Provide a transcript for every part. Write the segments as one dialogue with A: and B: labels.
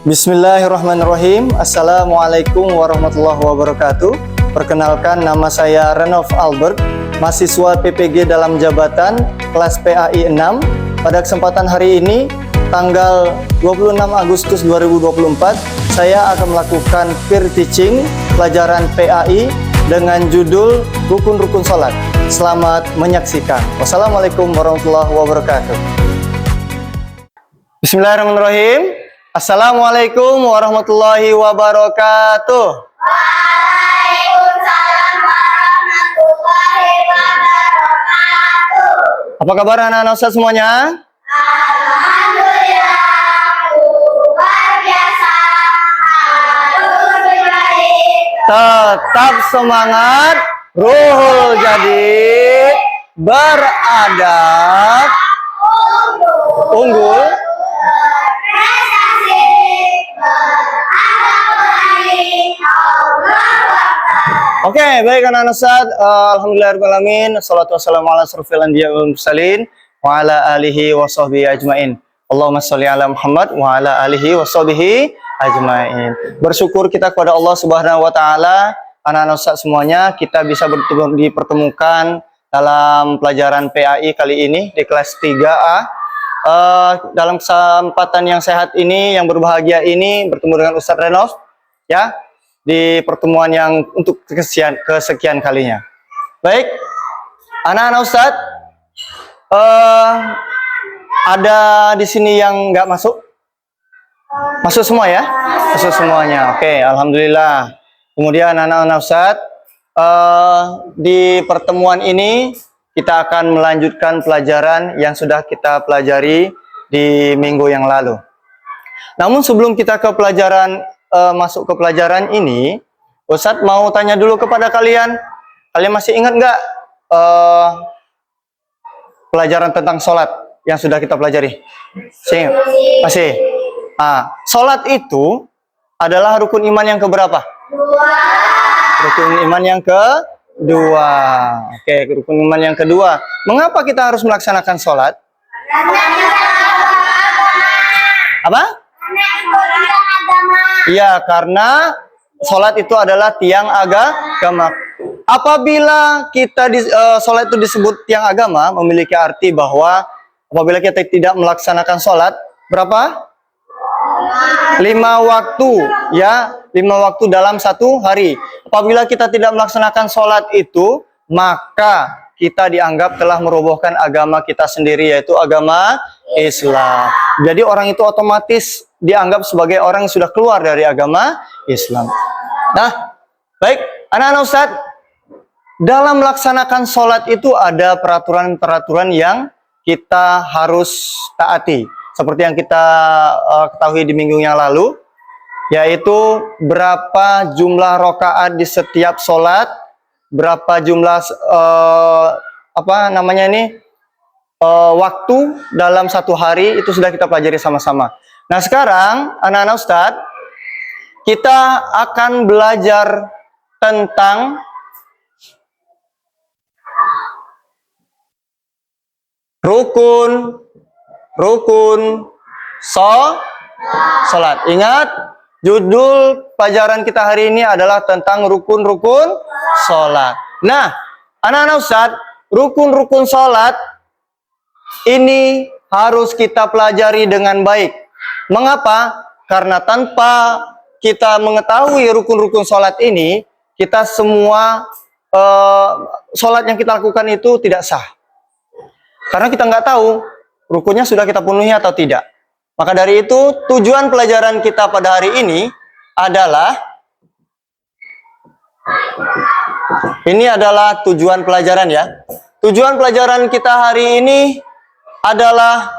A: Bismillahirrahmanirrahim. Assalamualaikum warahmatullahi wabarakatuh. Perkenalkan, nama saya Renov Albert, mahasiswa PPG dalam jabatan kelas PAI 6. Pada kesempatan hari ini, tanggal 26 Agustus 2024, saya akan melakukan peer teaching pelajaran PAI dengan judul Rukun-Rukun Salat. Selamat menyaksikan. Wassalamualaikum warahmatullahi wabarakatuh. Bismillahirrahmanirrahim. Assalamualaikum warahmatullahi wabarakatuh.
B: Waalaikumsalam warahmatullahi wabarakatuh.
A: Apa kabar anak-anak Ustaz semuanya?
B: Alhamdulillah, luar biasa. Harus baik.
A: Tetap semangat, ruhul jadi, beradab, unggul,
B: Prestasi, berakhlak baik. Allahu Akbar.
A: Oke, baik anak-anak Ustaz. Alhamdulillahirrahmanirrahim. Assalatu wassalamu ala asrofil anbiya wal mursalin wa ala alihi wa sahbihi ajmain. Allahumma sholli ala Muhammad wa ala alihi wa sahbihi ajmain. Bersyukur kita kepada Allah Subhanahu wa taala, anak-anak Ustaz semuanya, kita bisa dipertemukan dalam pelajaran PAI kali ini di kelas 3A. Dalam kesempatan yang sehat ini, yang berbahagia ini, bertemu dengan Ustadz Renov, ya, di pertemuan yang untuk kesekian kalinya. Baik, anak-anak Ustadz, ada di sini yang nggak masuk? Masuk semua ya? Masuk semuanya. Oke, alhamdulillah. Kemudian anak-anak Ustadz, di pertemuan ini kita akan melanjutkan pelajaran yang sudah kita pelajari di minggu yang lalu. Namun sebelum kita ke pelajaran, masuk ke pelajaran ini, Ustadz mau tanya dulu kepada kalian. Kalian masih ingat nggak pelajaran tentang sholat yang sudah kita pelajari? Masih? Sholat itu adalah rukun iman yang keberapa? Rukun iman yang kedua. Oke, rukun iman yang kedua. Mengapa kita harus melaksanakan sholat? Apa? Iya, karena sholat itu adalah tiang agama. Apabila kita sholat itu disebut tiang agama, memiliki arti bahwa apabila kita tidak melaksanakan sholat, berapa? 5 waktu, ya, 5 waktu dalam satu hari. Apabila kita tidak melaksanakan sholat itu, maka kita dianggap telah merobohkan agama kita sendiri, yaitu agama Islam. Jadi orang itu otomatis dianggap sebagai orang yang sudah keluar dari agama Islam. Nah, baik, anak-anak Ustadz, dalam melaksanakan sholat itu ada peraturan-peraturan yang kita harus taati. Seperti yang kita ketahui di minggu yang lalu, yaitu berapa jumlah rakaat di setiap sholat, berapa jumlah waktu dalam satu hari, itu sudah kita pelajari sama-sama. Nah sekarang anak-anak Ustadz, kita akan belajar tentang rukun sholat. Ingat, judul pelajaran kita hari ini adalah tentang rukun-rukun sholat. Nah, anak-anak Ustadz, rukun-rukun sholat ini harus kita pelajari dengan baik. Mengapa? Karena tanpa kita mengetahui rukun-rukun sholat ini, kita semua sholat yang kita lakukan itu tidak sah. Karena kita nggak tahu rukunnya sudah kita penuhi atau tidak. Maka dari itu, tujuan pelajaran kita pada hari ini adalah tujuan pelajaran ya. Tujuan pelajaran kita hari ini adalah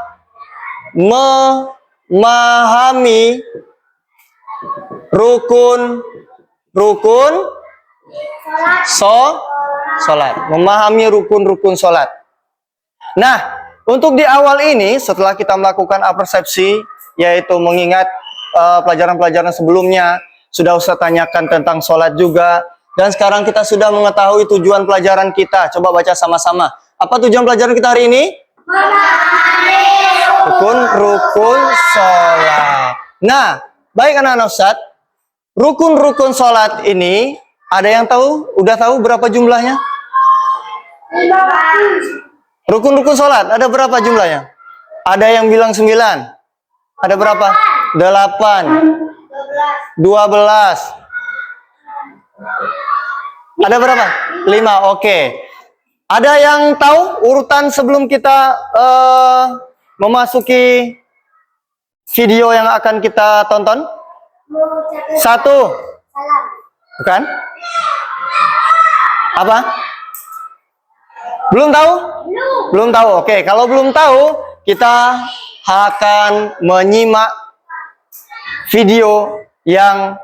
A: memahami rukun sholat. Memahami rukun-rukun sholat. Nah, untuk di awal ini, setelah kita melakukan apersepsi, yaitu mengingat pelajaran-pelajaran sebelumnya, sudah Ustaz tanyakan tentang sholat juga, dan sekarang kita sudah mengetahui tujuan pelajaran kita. Coba baca sama-sama. Apa tujuan pelajaran kita hari ini? Rukun sholat. Nah, Baik anak-anak Ustadz, rukun-rukun sholat ini, ada yang tahu? Udah tahu berapa jumlahnya? Rukun-rukun sholat, ada berapa jumlahnya? Ada yang bilang 9. Ada berapa? 8. 12. Ada berapa? 5, oke. Ada yang tahu urutan sebelum kita memasuki video yang akan kita tonton? 1. Bukan? Apa? Belum tahu? Belum tahu. Oke, kalau belum tahu, kita akan menyimak video yang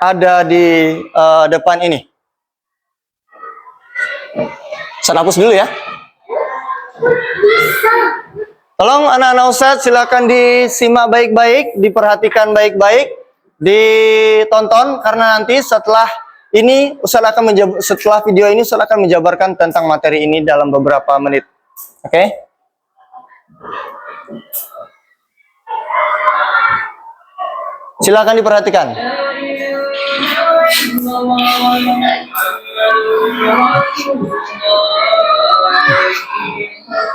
A: ada di depan ini. Saya hapus dulu ya. Tolong anak-anak Ustadz silakan disimak baik-baik, diperhatikan baik-baik, ditonton karena nanti setelah ini setelah video ini Ustadz akan menjabarkan tentang materi ini dalam beberapa menit. Oke? Silakan diperhatikan.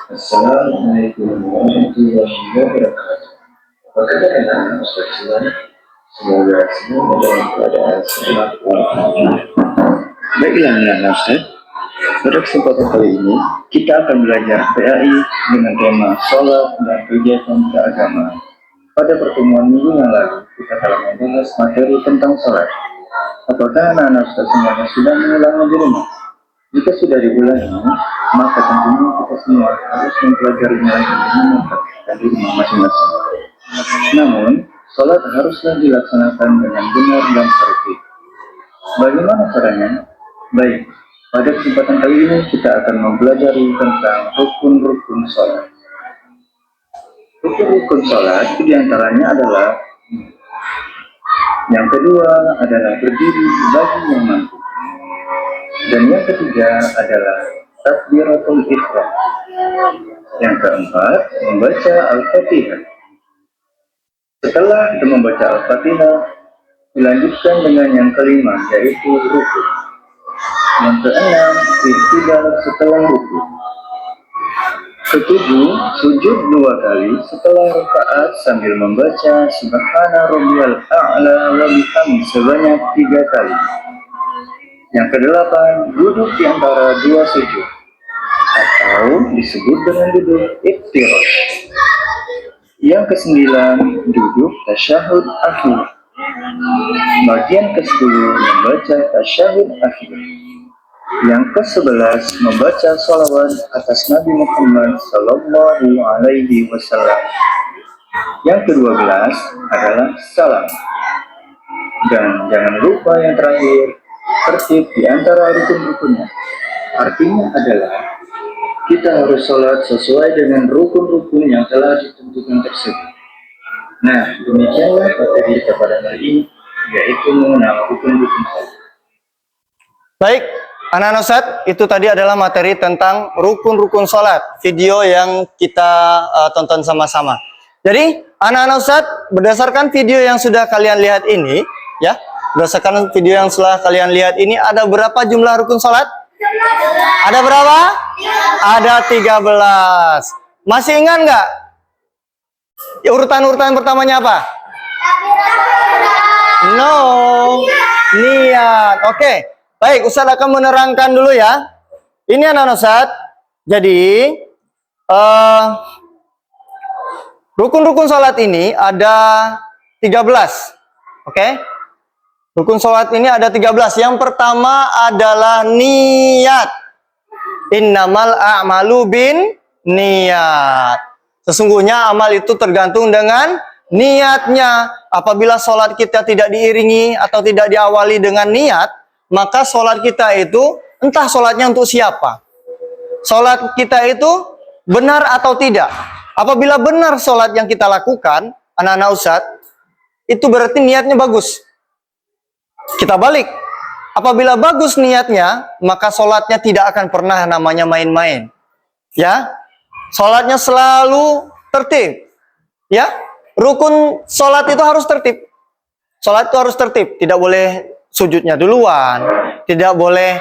C: Assalamualaikum warahmatullahi wabarakatuh. Apa kabar anak-anak Ustaz Siwan? Semoga semua dalam keadaan sehat walafiat. Baiklah anak-anak Ustaz, pada kesempatan kali ini kita akan belajar PAI dengan tema sholat dan kegiatan keagamaan. Pada pertemuan minggu yang lalu kita telah membahas materi tentang sholat. Apakah anak-anak Ustaz semuanya sudah mengulangnya di rumah? Jika sudah diulangi, maka tentunya kita semua harus mempelajarinya lagi dengan mempraktikkan di rumah masing-masing. Namun, sholat haruslah dilaksanakan dengan benar dan tertib. Bagaimana caranya? Baik, pada kesempatan kali ini kita akan mempelajari tentang rukun-rukun sholat. Rukun-rukun sholat diantaranya adalah yang kedua adalah berdiri bagi yang mampu. Dan yang ketiga adalah takbiratul ihram. Yang keempat, membaca Al-Fatihah. Setelah kita membaca Al-Fatihah, dilanjutkan dengan yang kelima, yaitu rukun. Yang keenam, i'tidal setelah rukun. Ketujuh, sujud 2 kali setelah rakaat sambil membaca Subhana Rabbiyal A'la wa bihamdihi sebanyak 3 kali. Yang kedelapan, duduk di antara 2 sujud atau disebut dengan duduk iftirash. Yang kesembilan, duduk tasyahud akhir. Bagian ke-10 membaca tasyahud akhir. Yang ke-11 membaca sholawat atas Nabi Muhammad Sallallahu Alaihi Wasallam. Yang ke-12 adalah salam. Dan jangan lupa yang terakhir, tertib di antara rukun-rukunnya. Artinya adalah kita harus sholat sesuai dengan rukun-rukun yang telah ditentukan tersebut. Nah, demikianlah materi kita pada hari ini, yaitu mengenal rukun-rukun sholat.
A: Baik, anak-anak Ustadz, itu tadi adalah materi tentang rukun-rukun sholat, video yang kita tonton sama-sama. Jadi, anak-anak Ustadz, berdasarkan video yang sudah kalian lihat ini, ya, berdasarkan video yang setelah kalian lihat ini, ada berapa jumlah rukun sholat? Ada berapa? Ada 13. Masih ingat nggak? Urutan-urutan pertamanya apa? No. Niat. Oke. Baik, Ustadz akan menerangkan dulu ya. Ini anak-anak Ustadz. Jadi, rukun-rukun sholat ini ada 13. Oke. Rukun sholat ini ada 13. Yang pertama adalah niat. Innamal a'malu bin niat. Sesungguhnya amal itu tergantung dengan niatnya. Apabila sholat kita tidak diiringi atau tidak diawali dengan niat, maka sholat kita itu entah sholatnya untuk siapa. Sholat kita itu benar atau tidak. Apabila benar sholat yang kita lakukan, anak-anak Ustadz, itu berarti niatnya bagus. Kita balik. Apabila bagus niatnya, maka sholatnya tidak akan pernah namanya main-main. Ya, sholatnya selalu tertib. Ya, rukun sholat itu harus tertib. sholat itu harus tertib, tidak boleh sujudnya duluan, tidak boleh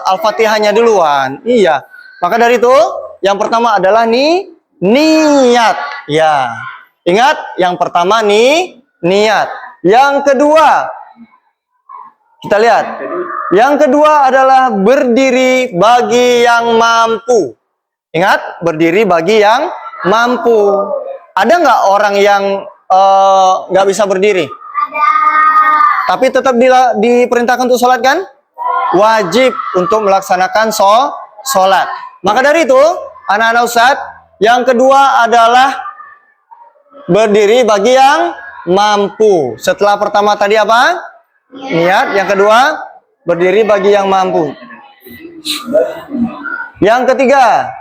A: Al-Fatihahnya duluan. Iya. Maka dari itu, yang pertama adalah niat. Ya. Ingat, yang pertama niat. Yang kedua, kita lihat. Yang kedua adalah berdiri bagi yang mampu. Ingat, berdiri bagi yang mampu. Ada nggak orang yang nggak bisa berdiri? Tapi tetap diperintahkan untuk sholat kan? Wajib untuk melaksanakan sholat. Maka dari itu, anak-anak Ustadz, yang kedua adalah berdiri bagi yang mampu. Setelah pertama tadi apa? Niat. Yang kedua, berdiri bagi yang mampu. Yang ketiga,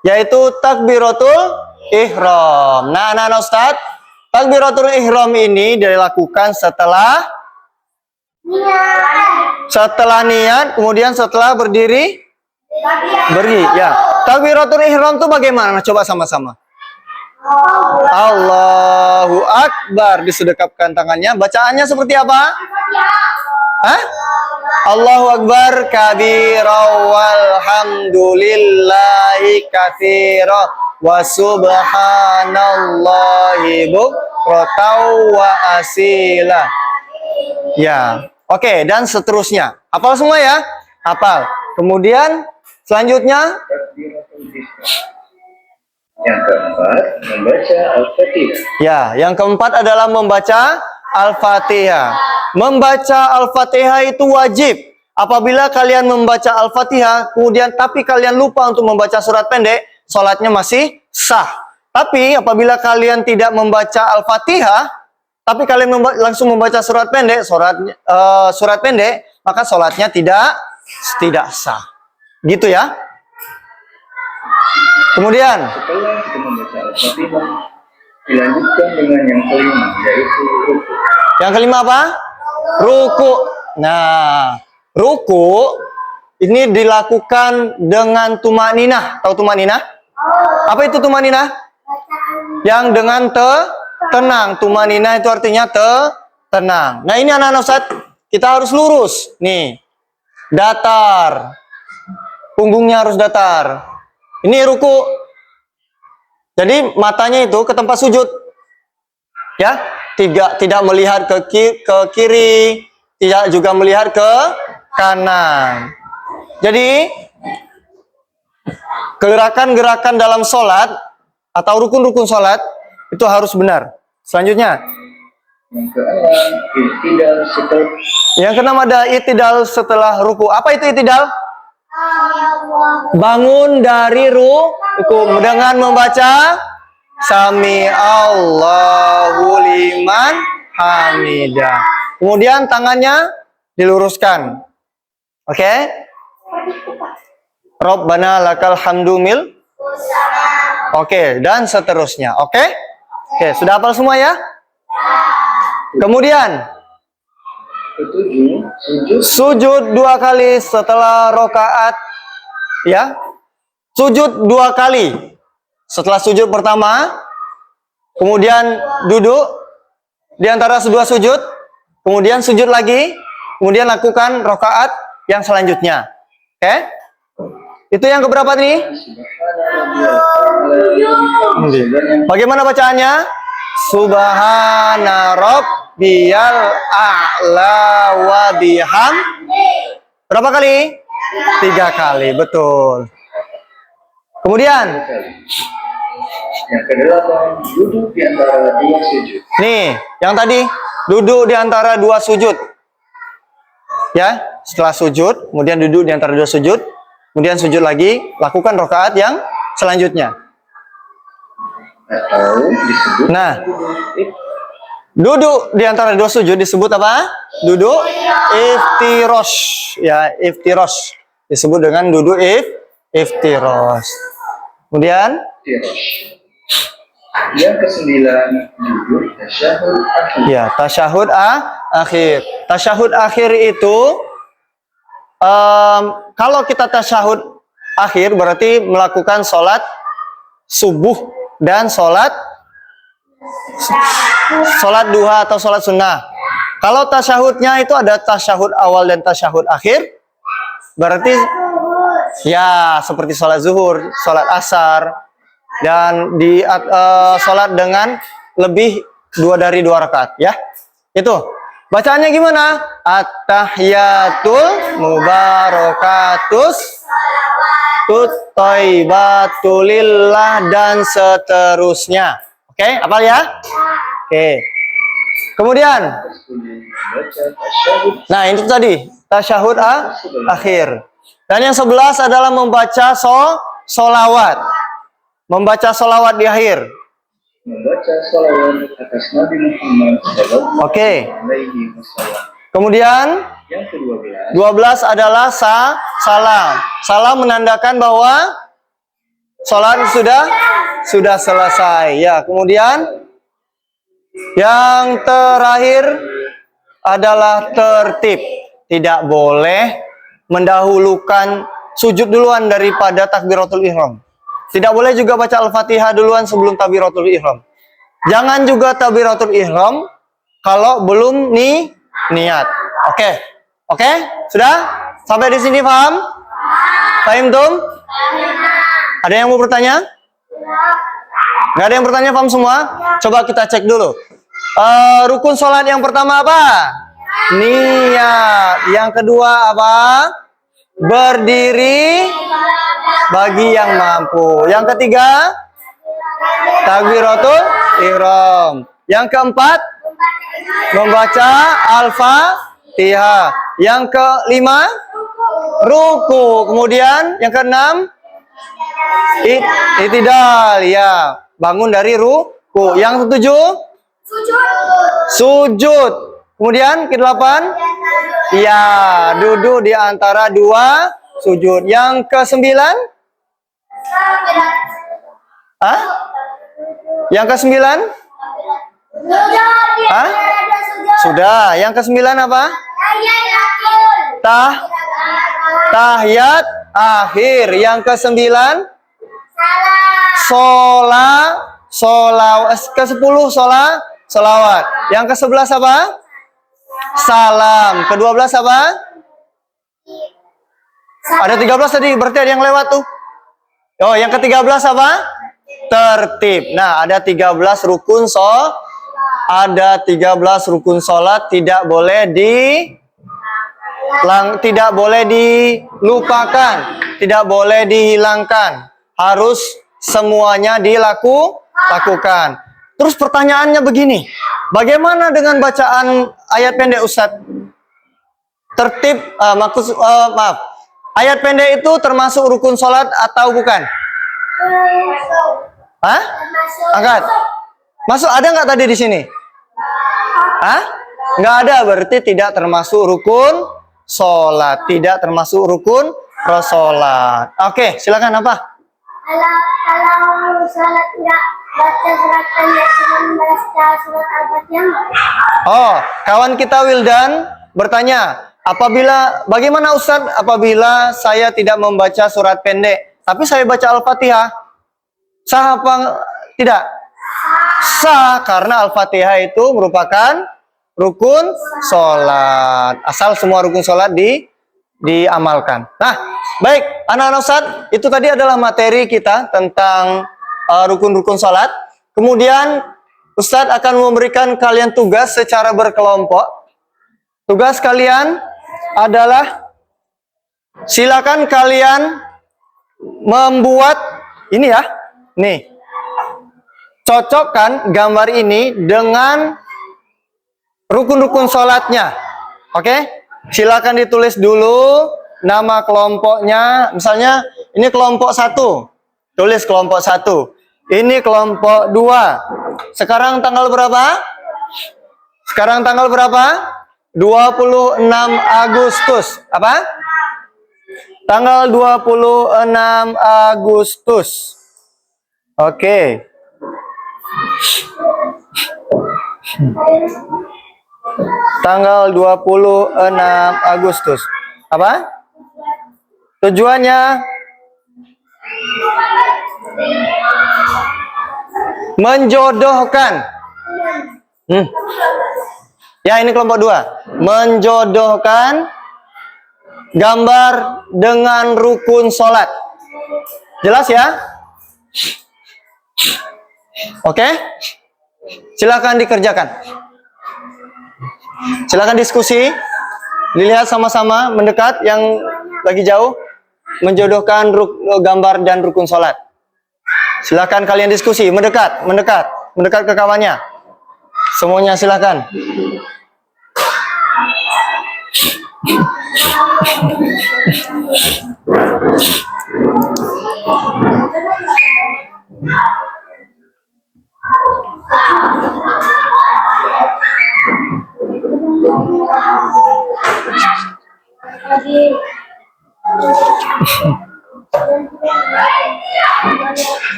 A: yaitu takbiratul ihram. Nah, anak-anak Ustadz, takbiratul ihram ini dilakukan setelah niat, kemudian setelah berdiri. Ya. Takbiratul ihram itu bagaimana? Coba sama-sama. Allahu Akbar, disedekapkan tangannya. Bacaannya seperti apa? Hah? Allahu Akbar kabira walhamdulillahi katsira wa subhanallahi bukratan wa asila. Ya. Oke, dan seterusnya. Hafal semua ya? Hafal. Kemudian selanjutnya
C: yang keempat, membaca Al-Fatihah.
A: ya, yang keempat adalah membaca Al-Fatihah. Membaca Al-Fatihah itu wajib. Apabila kalian membaca Al-Fatihah, kemudian tapi kalian lupa untuk membaca surat pendek, sholatnya masih sah. Tapi apabila kalian tidak membaca Al-Fatihah, tapi kalian langsung membaca surat pendek, maka sholatnya tidak sah. Gitu ya. Kemudian
C: Setelah kita membaca Al-Fatihah, dilanjutkan dengan yang kelima, yaitu ruku.
A: yang kelima apa? Ruku. Nah, ruku ini dilakukan dengan tumaninah. Tahu tumaninah? Apa itu tumaninah? Yang dengan tenang. Tumaninah itu artinya tenang. Nah, ini anak-anak Ustadz, kita harus lurus. Nih, datar. Punggungnya harus datar. Ini ruku. Jadi matanya itu ke tempat sujud. Ya, tidak melihat ke kiri, tidak juga melihat ke kanan. Jadi gerakan-gerakan dalam sholat atau rukun-rukun sholat itu harus benar. Selanjutnya,
C: Yang keenam, i'tidal setelah
A: yang keenam ada i'tidal setelah ruku. Apa itu i'tidal? Bangun dari ruku dengan membaca Sami Allahu liman hamidah. Kemudian tangannya diluruskan. Oke? Rabbana lakal hamdu mil. Oke, dan seterusnya. Oke? Oke, sudah hafal semua ya? Kemudian
C: ketujuh,
A: sujud 2 kali setelah rokaat, ya. Sujud 2 kali setelah sujud pertama, kemudian duduk di antara kedua sujud, kemudian sujud lagi, kemudian lakukan rokaat yang selanjutnya. Oke? Itu yang keberapa nih? Bagaimana bacaannya? Subhana rabbiyal a'la wa biham. Berapa kali? 3 kali, betul. Kemudian
C: yang kedelapan, duduk di antara 2 sujud.
A: nih, yang tadi duduk di antara 2 sujud. Ya, setelah sujud, kemudian duduk di antara 2 sujud, kemudian sujud lagi, lakukan rakaat yang selanjutnya.
C: Atau disebut
A: Nah, duduk di antara 2 sujud disebut apa? Duduk iftirosh. Ya, iftirosh. Disebut dengan duduk iftirosh. Kemudian
C: tirosh. Yang kesembilan, duduk tasyahud akhir.
A: ya, tasyahud akhir. Tasyahud akhir itu kalau kita tasyahud akhir berarti melakukan sholat subuh dan sholat Sholat duha atau sholat sunnah. Kalau tasyahudnya itu ada tasyahud awal dan tasyahud akhir, berarti ya seperti sholat zuhur, sholat asar, dan di sholat dengan lebih dari 2 rakaat ya. Itu bacaannya gimana? At-tahiyatul mubarakatus thayyibatulillah dan seterusnya. Oke, hafal ya? Oke. Kemudian,
C: Membaca tasyahud
A: nah itu tadi tasyahud akhir. Dan yang 11 adalah membaca solawat. Membaca solawat di akhir.
C: membaca salawat atas Nabi Muhammad sallallahu
A: Oke.
C: alaihi wasallam.
A: Kemudian
C: Yang ke-12
A: 12 adalah salam. Salam menandakan bahwa sholat sudah selesai. Ya, kemudian yang terakhir adalah tertib. Tidak boleh mendahulukan sujud duluan daripada takbiratul ihram. Tidak boleh juga baca Al-Fatihah duluan sebelum takbiratul ihram. Jangan juga takbiratul ihram kalau belum niat. Oke? Sudah? Sampai di sini paham? Paham tum? Ada yang mau bertanya? Nggak ada yang bertanya, paham semua? Coba kita cek dulu. Rukun sholat yang pertama apa? Niat. Yang kedua apa? Berdiri bagi yang mampu. Yang ketiga, takbiratul ihram. Yang keempat, membaca Al-Fatihah. Yang kelima, ruku. Kemudian yang keenam, itidal, ya, bangun dari ruku. Yang ketujuh, sujud. Kemudian kedelapan, ya, duduk di antara 2 sujud. Yang kesembilan, yang kesembilan, sudah. Yang kesembilan apa? Tahiyat akhir. Yang kesembilan, ke-10 solawat. Yang ke-11 apa? Salam. Ke-12 apa? Ada 13 tadi, berarti ada yang lewat tuh. Oh, yang ke-13 apa? Tertib. Nah, ada 13 rukun sholat tidak boleh dilupakan, tidak boleh dihilangkan. Harus semuanya dilakukan. Terus pertanyaannya begini, bagaimana dengan bacaan ayat pendek, Ustadz? Tertib, ayat pendek itu termasuk rukun sholat atau bukan? Hah? Angkat. Masuk, ada nggak tadi di sini? Hah? Nggak ada, berarti tidak termasuk rukun sholat. Tidak termasuk rukun sholat. Oke, silakan apa?
B: Kalau salat nggak baca surat pendek, cuma baca surat Al-Fatihah.
A: Oh, kawan kita Wildan bertanya, bagaimana Ustaz apabila saya tidak membaca surat pendek, tapi saya baca Al-Fatihah? Sah apa tidak? Sah, karena Al-Fatihah itu merupakan rukun sholat. Asal semua rukun sholat diamalkan. Nah, baik, anak-anak Ustaz, itu tadi adalah materi kita tentang rukun-rukun sholat. Kemudian Ustaz akan memberikan kalian tugas secara berkelompok. Tugas kalian adalah silakan kalian membuat ini ya, nih, cocokkan gambar ini dengan rukun-rukun sholatnya. Oke? Silakan ditulis dulu nama kelompoknya. Misalnya ini kelompok 1. Tulis kelompok 1. Ini kelompok 2. Sekarang tanggal berapa? 26 Agustus. Apa? Tanggal 26 Agustus. Oke. Tanggal 26 Agustus. Apa? Tujuannya menjodohkan Ya, ini kelompok 2. Menjodohkan gambar dengan rukun sholat. Jelas ya? Oke? Silakan dikerjakan. Silakan diskusi. Dilihat sama-sama, mendekat yang lagi jauh. Menjodohkan gambar dan rukun sholat. Silakan kalian diskusi, mendekat ke kawannya. Semuanya silakan.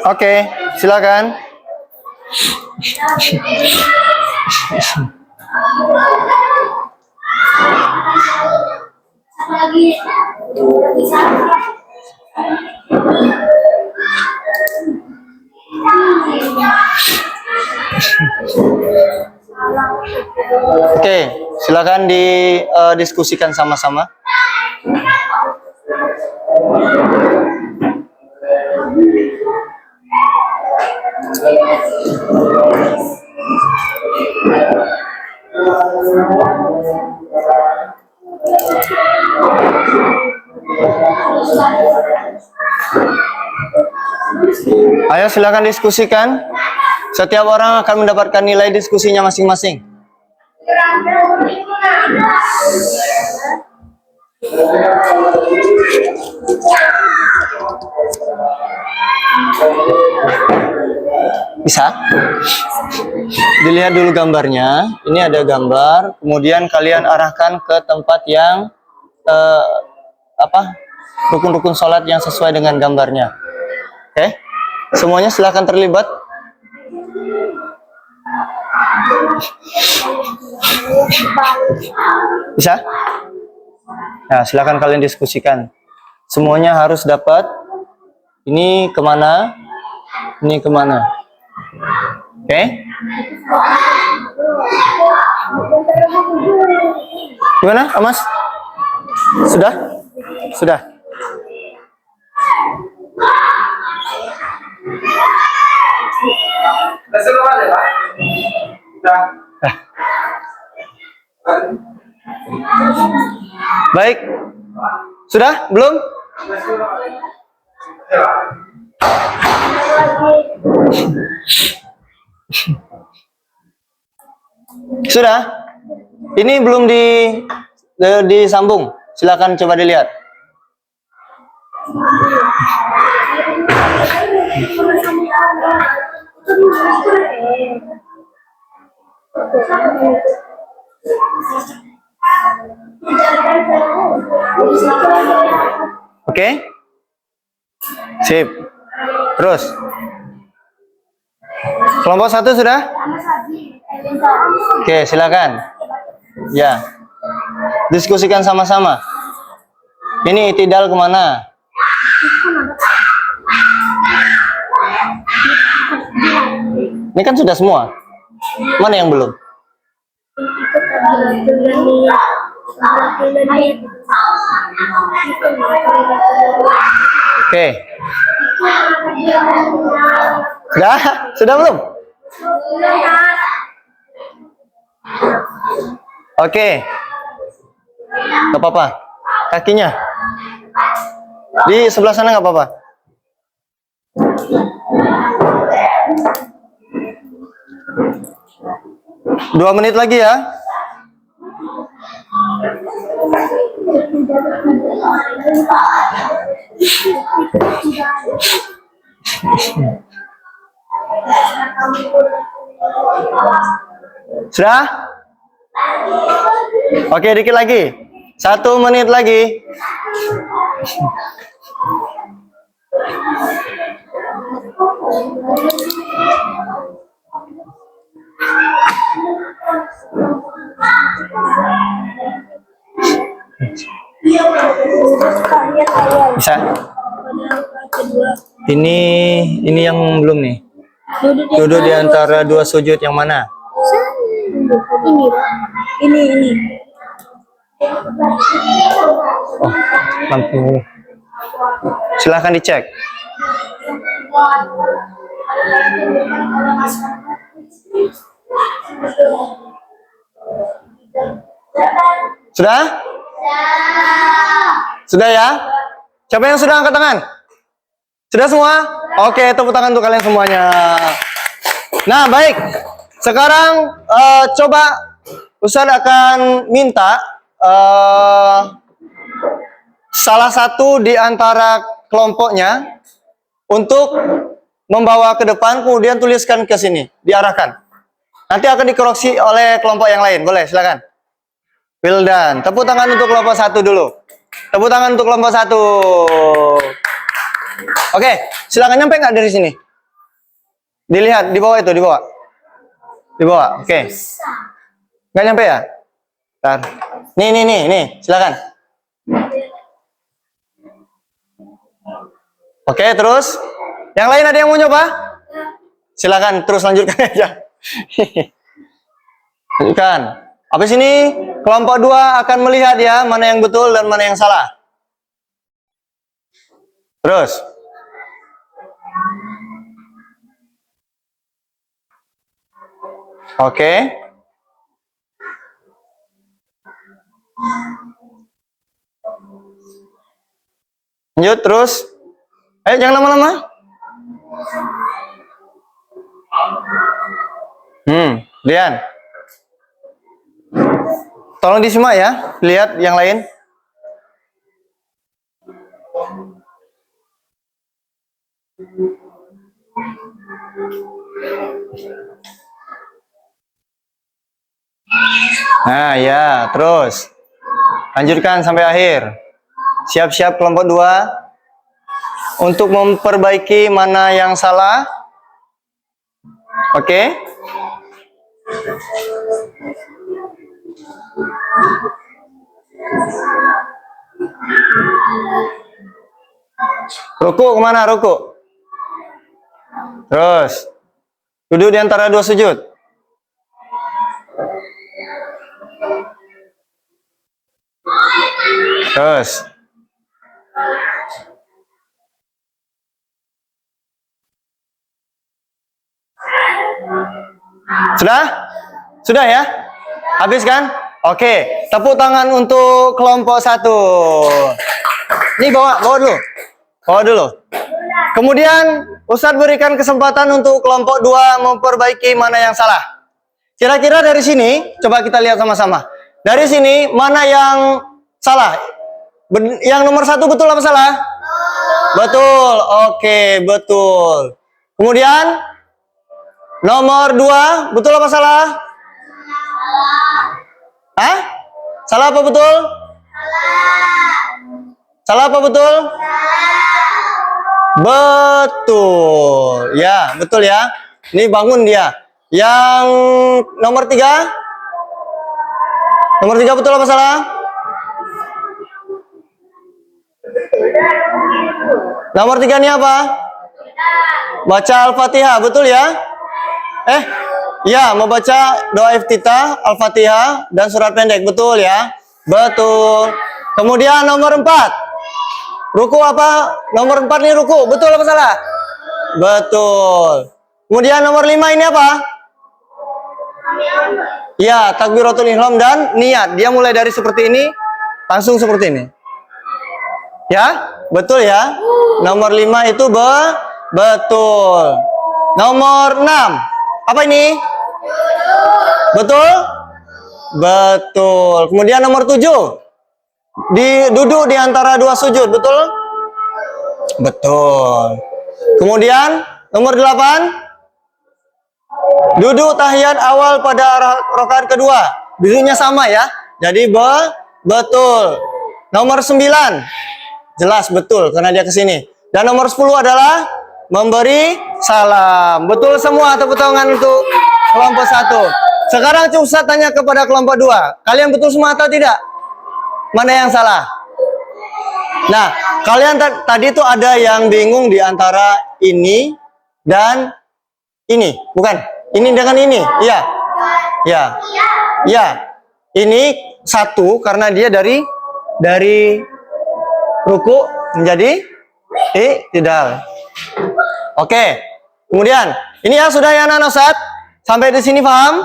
A: Oke, silakan. Oke, silakan didiskusikan sama-sama. Ayo silakan diskusikan. Setiap orang akan mendapatkan nilai diskusinya masing-masing. Bisa? Dilihat dulu gambarnya. Ini ada gambar. Kemudian kalian arahkan ke tempat yang rukun-rukun sholat yang sesuai dengan gambarnya. Oke? Semuanya silakan terlibat. Bisa? Nah, silakan kalian diskusikan. Semuanya harus dapat. Ini kemana? Ini kemana? Oke? Gimana, Amas? Sudah? Sudah. Baik. Sudah? Belum? Sudah? Ini belum disambung. Silakan coba dilihat. Oke? Sip. Terus. Kelompok 1 sudah? Oke, silakan. Ya. Diskusikan sama-sama. Ini itidal kemana? Ini kan sudah semua. Mana yang belum? Oke. Sudah? Sudah belum? Oke. Gak apa-apa. Kakinya. Di sebelah sana gak apa-apa. Dua menit lagi ya. Sudah? Oke, dikit lagi. 1 menit lagi. Bisa? Ini yang belum nih. Duduk di antara dua sujud yang mana?
B: Ini.
A: Oh, lampu. Silahkan dicek. Sudah? Sudah ya? Siapa yang sudah angkat tangan? Sudah semua? Oke, tepuk tangan untuk kalian semuanya. Nah, baik. Sekarang coba Ustadz akan minta salah satu di antara kelompoknya untuk membawa ke depan, kemudian tuliskan ke sini, diarahkan. Nanti akan dikoreksi oleh kelompok yang lain. Boleh, silakan. Wildan, tepuk tangan untuk kelompok satu dulu. Tepuk tangan untuk kelompok satu. Oke, silakan nyampe nggak dari sini? Dilihat di bawah itu, di bawah. Di bawah, oke. Nggak nyampe ya? Bentar. Nih, silakan. Oke, terus. Yang lain ada yang mau nyoba? Silakan, terus lanjutkan aja. Lanjutkan. Habis ini kelompok 2 akan melihat ya mana yang betul dan mana yang salah. Terus. Oke. Lanjut terus. Ayo jangan lama-lama. Lian. Tolong disimak ya, lihat yang lain. Nah ya, terus lanjutkan sampai akhir. Siap-siap kelompok 2 untuk memperbaiki mana yang salah. Oke. Ruku kemana ruku? Terus duduk di antara dua sujud. Terus sudah? Sudah ya? Habis kan? Oke, tepuk tangan untuk kelompok 1. Ini bawa dulu. Bawa dulu. Kemudian Ustadz berikan kesempatan untuk kelompok 2 memperbaiki mana yang salah. Kira-kira dari sini, coba kita lihat sama-sama. Dari sini, mana yang salah? Yang nomor 1 betul apa salah? Betul. Oke, betul. Kemudian nomor 2 betul apa salah? Hah? Salah apa betul? Salah apa betul? Betul. Ya, betul ya. Ini bangun dia. Yang nomor 3? Nomor 3 betul apa salah? Nomor 3 ini apa? Baca Al-Fatihah, betul ya? Ya, membaca doa iftitah, Al-Fatihah, dan surat pendek, betul ya? Betul. Kemudian nomor 4. Ruku apa? Nomor 4 ini ruku, betul apa salah? Betul. Kemudian nomor 5 ini apa? Ya, takbiratul ihram dan niat. Dia mulai dari seperti ini, langsung seperti ini. Ya, betul ya? Nomor 5 itu betul. Nomor 6. Apa ini? Betul? Betul. Kemudian nomor 7. Duduk di antara dua sujud, betul? Betul. Kemudian nomor 8. Duduk tahiyat awal pada rakaat kedua. Duduknya sama ya. Jadi betul. Nomor 9. Jelas betul karena dia ke sini. Dan nomor 10 adalah memberi salam. Betul semua, tepuk tangan untuk kelompok 1. Sekarang Ustaz tanya kepada kelompok 2. Kalian betul semua atau tidak? Mana yang salah? Nah, kalian tadi tuh ada yang bingung di antara ini dan ini, bukan? Ini dengan ini, iya. Ya. Ya. Ini satu karena dia dari ruku menjadi i'tidal. Oke. Kemudian, ini ya sudah ya anak-anak Ustadz? Sampai di sini paham?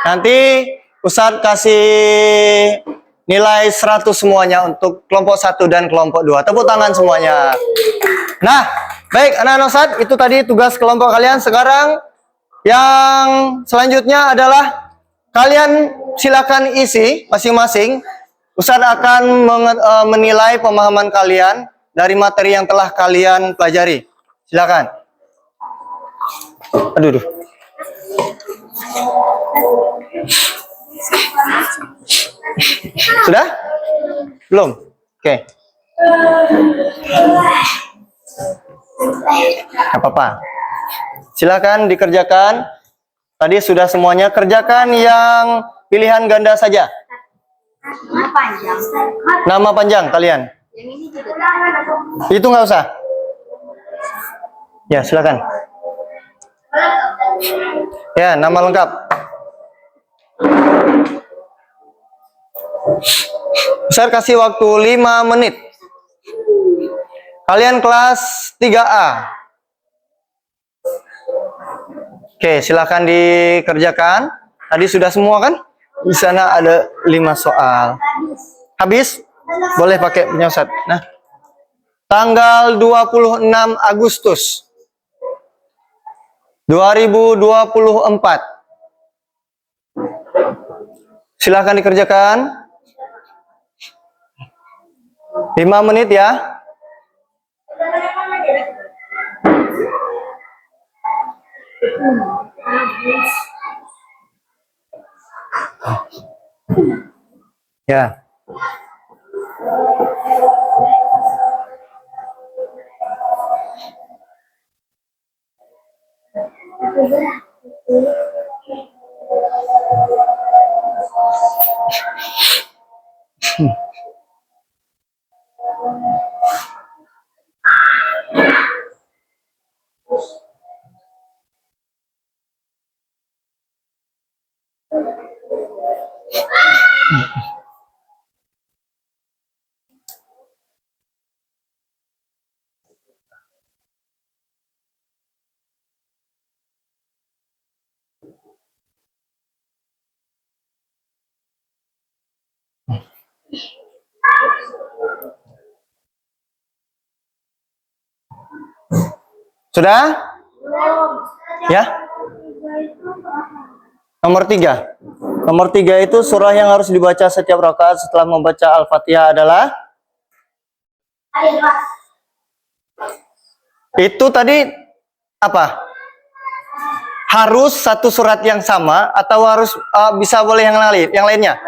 A: Nanti Ustadz kasih nilai 100 semuanya untuk kelompok 1 dan kelompok 2. Tepuk tangan semuanya. Nah, baik anak-anak Ustadz, itu tadi tugas kelompok kalian. Sekarang yang selanjutnya adalah kalian silakan isi masing-masing. Ustadz akan menilai pemahaman kalian dari materi yang telah kalian pelajari. Silakan. Aduh. Sudah? Belum? Oke. Gak apa-apa. Silakan dikerjakan. Tadi sudah semuanya. Kerjakan yang pilihan ganda saja.
B: Nama panjang.
A: Nama panjang kalian.
B: Yang ini juga.
A: Itu nggak usah. Ya, silakan. Ya, nama lengkap. Saya kasih waktu 5 menit. Kalian kelas 3A. Oke, silakan dikerjakan. Tadi sudah semua kan? Di sana ada 5 soal. Habis? Boleh pakai punya Ustadz. Nah, tanggal 26 Agustus 2024. Silakan dikerjakan. 5 menit ya. Ya. Sudah? Ya? Nomor 3. Nomor 3 itu surah yang harus dibaca setiap rakaat setelah membaca Al-Fatihah adalah? Itu tadi apa? Harus satu surat yang sama atau harus bisa boleh yang lain, yang lainnya?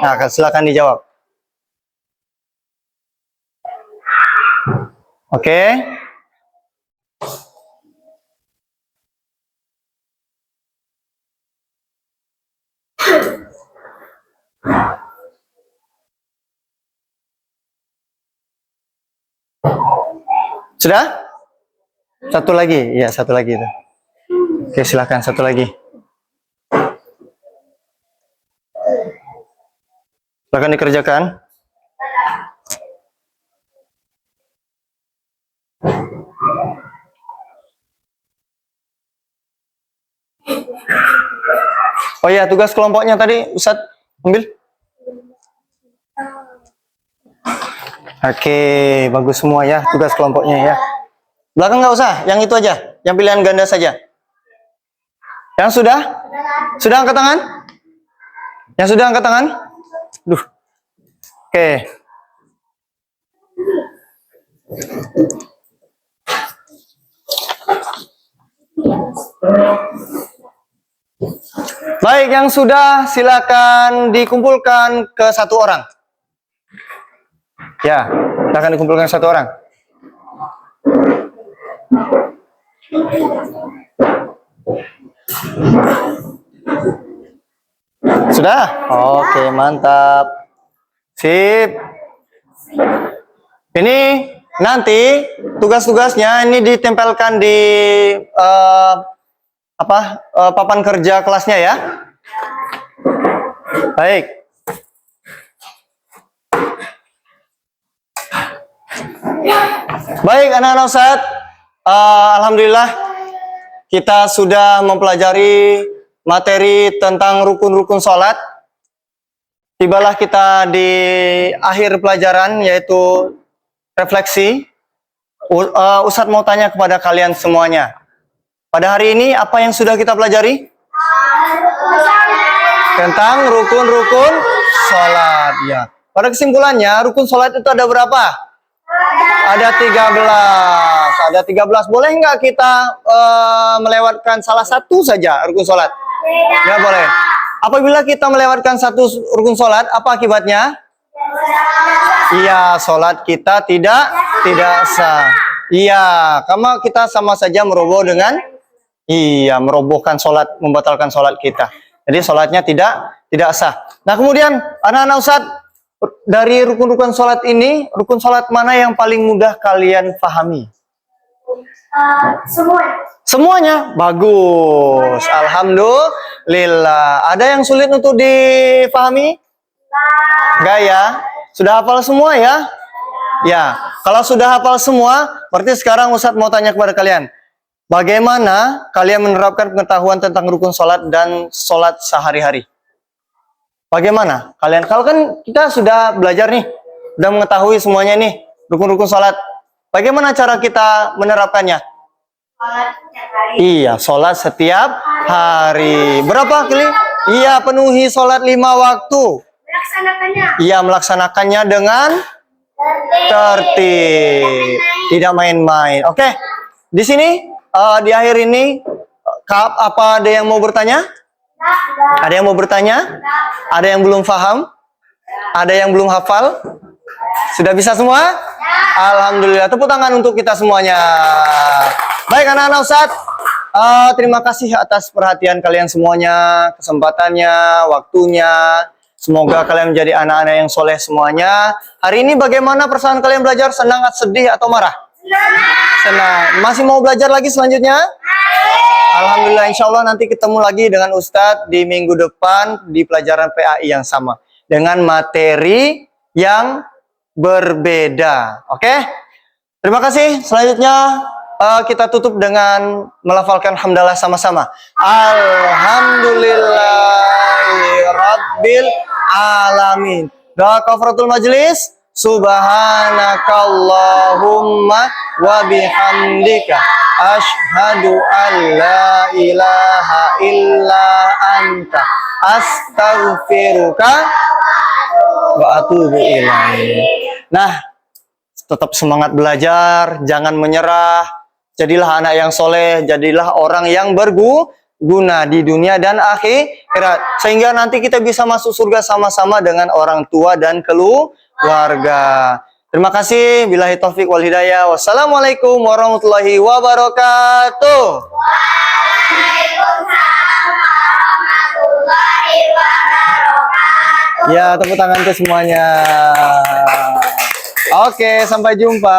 A: Nah, silakan dijawab. Oke. Sudah? Satu lagi, ya satu lagi itu. Oke, silakan satu lagi. Silakan dikerjakan. Oh ya, tugas kelompoknya tadi Ustadz ambil. Oke, bagus semua ya tugas kelompoknya ya. Belakang nggak usah, yang itu aja, yang pilihan ganda saja. Yang sudah? Sudah angkat tangan? Yang sudah angkat tangan? Duh. Oke. Baik, yang sudah silakan dikumpulkan ke satu orang. Ya, silakan dikumpulkan satu orang. Sudah? Oke, mantap. Sip. Ini nanti tugas-tugasnya ini ditempelkan di papan kerja kelasnya ya. Baik. Baik anak-anak Ustaz, alhamdulillah kita sudah mempelajari materi tentang rukun-rukun sholat. Tibalah kita di akhir pelajaran yaitu refleksi. Ustadz mau tanya kepada kalian semuanya. Pada hari ini apa yang sudah kita pelajari? Tentang rukun-rukun sholat. Ya. Pada kesimpulannya rukun sholat itu ada berapa? Ada 13. Ada 13. Boleh nggak kita melewatkan salah satu saja rukun sholat? Nggak boleh. Apabila kita melewatkan satu rukun sholat, apa akibatnya? Iya, sholat kita tidak sah. Iya, karena kita sama saja merobohkan sholat, membatalkan sholat kita. Jadi sholatnya tidak sah. Nah kemudian anak-anak Ustadz, dari rukun-rukun sholat ini, rukun sholat mana yang paling mudah kalian pahami? Semuanya bagus. Alhamdulillah. Ada yang sulit untuk dipahami? Enggak ya? Sudah hafal semua ya? Ya. Kalau sudah hafal semua, berarti sekarang Ustadz mau tanya kepada kalian. Bagaimana kalian menerapkan pengetahuan tentang rukun sholat dan sholat sehari-hari? Bagaimana kalian? Kalau kan kita sudah belajar nih, sudah mengetahui semuanya nih, rukun-rukun sholat. Bagaimana cara kita menerapkannya? Iya, sholat setiap hari. Berapa kali? Iya, penuhi sholat 5 waktu. Iya, melaksanakannya dengan tertib. Tidak main-main. Oke, di sini, di akhir ini, apa ada yang mau bertanya? Ada yang mau bertanya? Ada yang belum paham? Ada yang belum hafal? Sudah bisa semua? Alhamdulillah. Tepuk tangan untuk kita semuanya. Baik anak-anak Ustadz, terima kasih atas perhatian kalian semuanya, kesempatannya, waktunya. Semoga kalian menjadi anak-anak yang soleh semuanya. Hari ini bagaimana perasaan kalian belajar? Senang, sedih, atau marah? Senang. Masih mau belajar lagi selanjutnya? Alhamdulillah, insya Allah nanti ketemu lagi dengan Ustadz di minggu depan di pelajaran PAI yang sama. Dengan materi yang berbeda. Oke? Terima kasih. Selanjutnya kita tutup dengan melafalkan hamdalah sama-sama. Alhamdulillahirabbil alamin. Doa kafaratul majlis. Subhanakallahumma wa bihamdika asyhadu an la ilaha illa anta astaghfiruka wa atubu ilaik. Nah, tetap semangat belajar, jangan menyerah. Jadilah anak yang soleh, jadilah orang yang berguna di dunia dan akhirat. Sehingga nanti kita bisa masuk surga sama-sama dengan orang tua dan keluarga. Terima kasih. Billahi taufik wal hidayah. Wassalamualaikum warahmatullahi wabarakatuh. Waalaikumsalam warahmatullahi wabarakatuh. Ya, tepuk tangan ke semuanya. Oke, sampai jumpa.